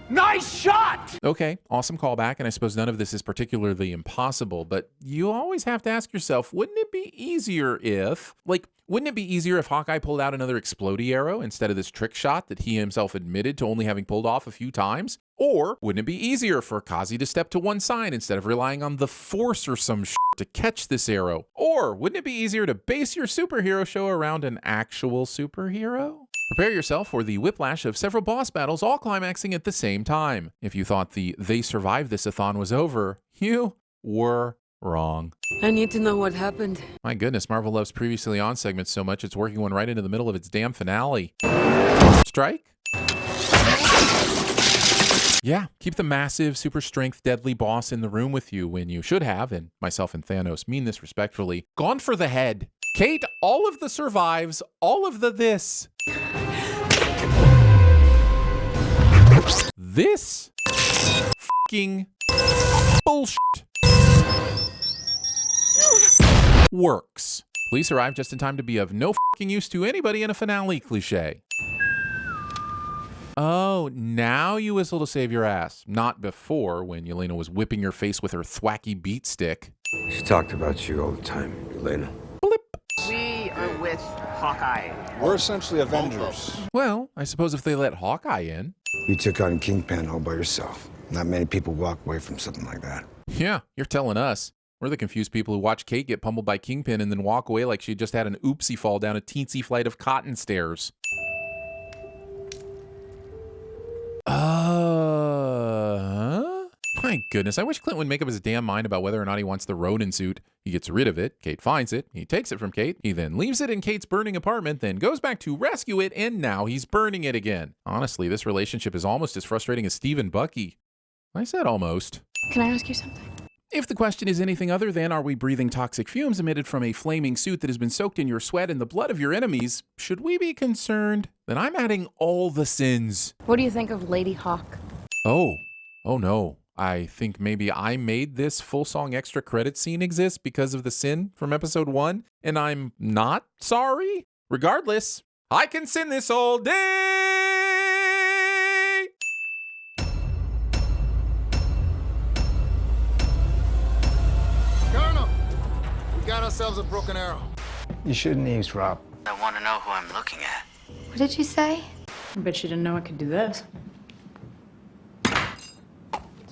Nice shot!
Okay, awesome callback, and I suppose none of this is particularly impossible, but you always have to ask yourself, wouldn't it be easier if, wouldn't it be easier if Hawkeye pulled out another explodey arrow instead of this trick shot that he himself admitted to only having pulled off a few times? Or wouldn't it be easier for Kazi to step to one side instead of relying on the Force or some shit to catch this arrow? Or wouldn't it be easier to base your superhero show around an actual superhero? Prepare yourself for the whiplash of several boss battles all climaxing at the same time. If you thought the They Survived This-a-thon was over, you were wrong.
I need to know what happened.
My goodness, Marvel loves previously on segments so much it's working one right into the middle of its damn finale. Strike? Yeah, keep the massive, super strength, deadly boss in the room with you when you should have, and myself and Thanos mean this respectfully, gone for the head. Kate, all of the survives, all of the this. This fucking bullshit works. Police arrive just in time to be of no fucking use to anybody in a finale cliche. Oh, now you whistle to save your ass. Not before, when Yelena was whipping your face with her thwacky beat stick.
She talked about you all the time, Yelena.
We are with Hawkeye.
We're essentially Avengers.
Well, I suppose if they let Hawkeye in.
You took on Kingpin all by yourself. Not many people walk away from something like that.
Yeah, you're telling us. We're the confused people who watch Kate get pummeled by Kingpin and then walk away like she just had an oopsie fall down a teensy flight of cotton stairs. My goodness, I wish Clint would make up his damn mind about whether or not he wants the Ronin suit. He gets rid of it, Kate finds it, he takes it from Kate, he then leaves it in Kate's burning apartment, then goes back to rescue it, and now he's burning it again. Honestly, this relationship is almost as frustrating as Steve and Bucky. I said almost.
Can I ask you something?
If the question is anything other than, are we breathing toxic fumes emitted from a flaming suit that has been soaked in your sweat and the blood of your enemies, should we be concerned? Then I'm adding all the sins.
What do you think of Lady Hawk?
Oh no. I think maybe I made this full song extra credit scene exist because of the sin from episode 1, and I'm not sorry. Regardless, I can sin this all day.
Colonel, we got ourselves a broken arrow.
You shouldn't eavesdrop.
I want to know who I'm looking at.
What did you say? I bet you didn't know I could do this.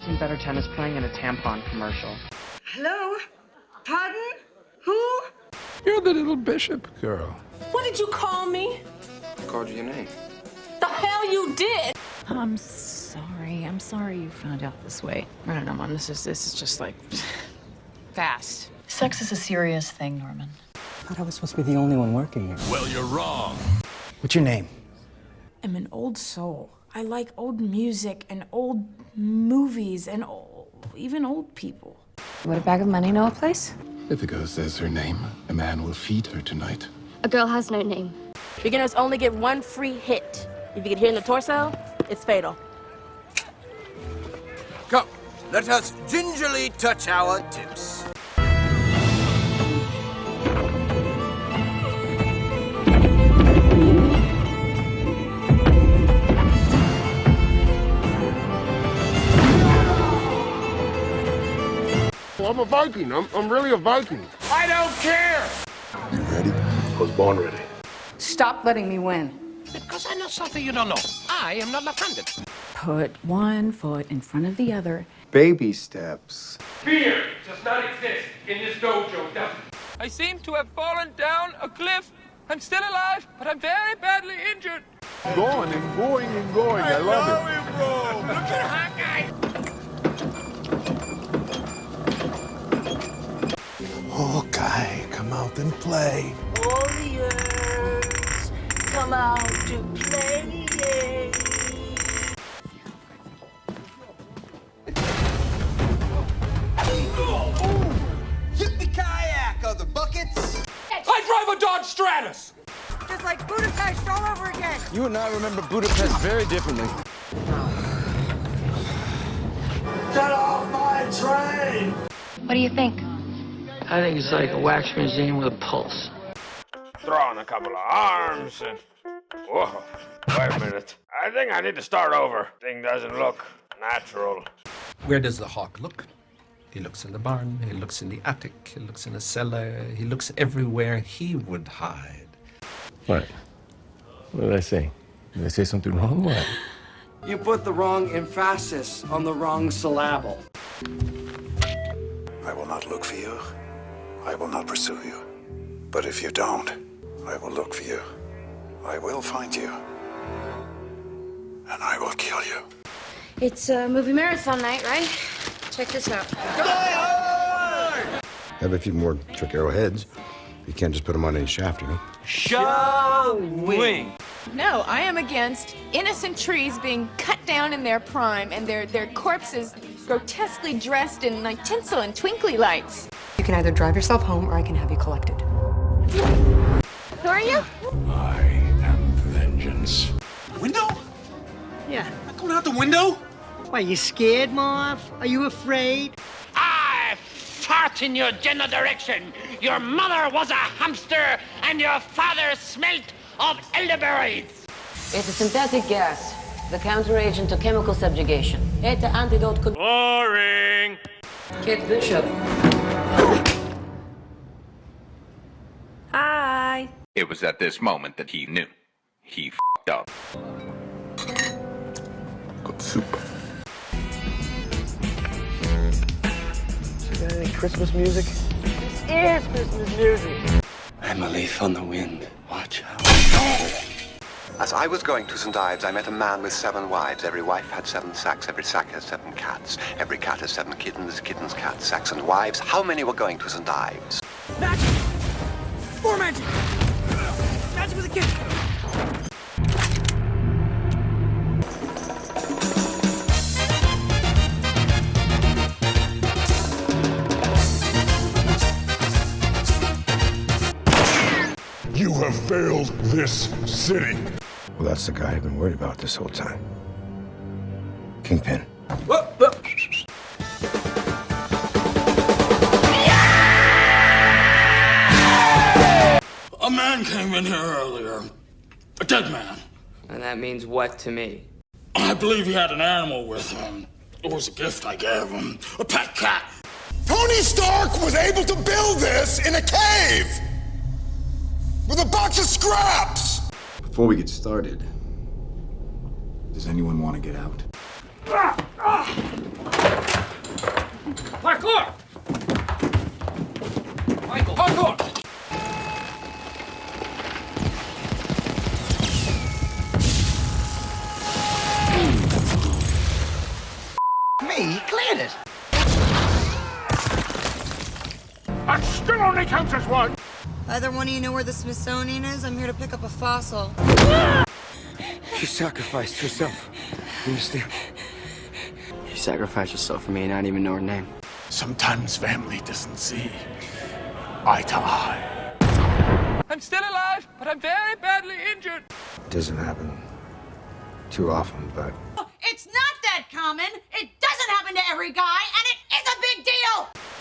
Seen better tennis playing in a tampon commercial.
Hello? Pardon? Who?
You're the little bishop girl.
What did you call me?
I called you your name.
The hell you did!
I'm sorry. I'm sorry you found out this way.
I don't know, Mom. This is just like fast.
Sex is a serious thing, Norman.
I thought I was supposed to be the only one working here.
Well, you're wrong.
What's your name?
I'm an old soul. I like old music and old movies and even old people.
Would a bag of money know a place?
If a girl says her name, a man will feed her tonight.
A girl has no name.
Beginners only get one free hit. If you get hit in the torso, it's fatal.
Come, let us gingerly touch our tips.
I'm a Viking. I'm really a Viking.
I don't care!
You ready? I was born ready.
Stop letting me win.
Because I know something you don't know. I am not left-handed.
Put one foot in front of the other.
Baby steps.
Fear does not exist in this dojo, does it? I seem to have fallen down a cliff. I'm still alive, but I'm very badly injured.
Going and going and going. I love it.
Bro. Look at Hawkeye!
Hawkeye, come out and play.
Warriors, come out to play.
Yippee-kayak, other buckets! I drive a Dodge Stratus!
Just like Budapest all over again.
You and I remember Budapest very differently.
Get off my train!
What do you think?
I think it's like a wax museum with a pulse.
Throw on a couple of arms and... Whoa, wait a minute. I think I need to start over. Thing doesn't look natural.
Where does the hawk look? He looks in the barn, he looks in the attic, he looks in the cellar, he looks everywhere he would hide.
What? What did I say? Did I say something wrong? What?
You put the wrong emphasis on the wrong syllable.
I will not look for you. I will not pursue you. But if you don't, I will look for you. I will find you. And I will kill you.
It's a movie marathon night, right? Check this out.
Have a few more trick arrowheads. You can't just put them on any shaft, you know?
Showing. No, I am against innocent trees being cut down in their prime and their corpses grotesquely dressed in like tinsel and twinkly lights.
You can either drive yourself home or I can have you collected.
Who are you?
I am vengeance.
Window?
Yeah.
Not going out the window?
Why, you scared, Marv? Are you afraid?
I fart in your general direction. Your mother was a hamster and your father smelt of elderberries.
It's a synthetic gas, the counteragent to chemical subjugation. It's an antidote.
Boring.
Kid Bishop. Hi.
It was at this moment that he knew. He f***ed up.
Good soup.
You got any Christmas music?
This is Christmas music.
I'm a leaf on the wind. Watch out.
As I was going to St. Ives, I met a man with 7 wives. Every wife had 7 sacks. Every sack has 7 cats. Every cat has 7 kittens. Kittens, cats, sacks, and wives. How many were going to St. Ives?
Magic! More magic! Magic with a kid!
You have failed this city.
Well, that's the guy I've been worried about this whole time. Kingpin.
A man came in here earlier. A dead man.
And that means what to me?
I believe he had an animal with him. It was a gift I gave him. A pet cat. Tony Stark was able to build this in a cave! With a box of scraps!
Before we get started, does anyone want to get out?
Parkour! Michael, parkour! me. He cleared it.
That still only counts as one.
Either one of you know where the Smithsonian is? I'm here to pick up a fossil.
She sacrificed herself. You understand?
She sacrificed herself for me and I didn't even know her name.
Sometimes family doesn't see eye to eye.
I'm still alive, but I'm very badly injured.
It doesn't happen too often, but
It's not that common. It doesn't happen to every guy, and it is a big deal.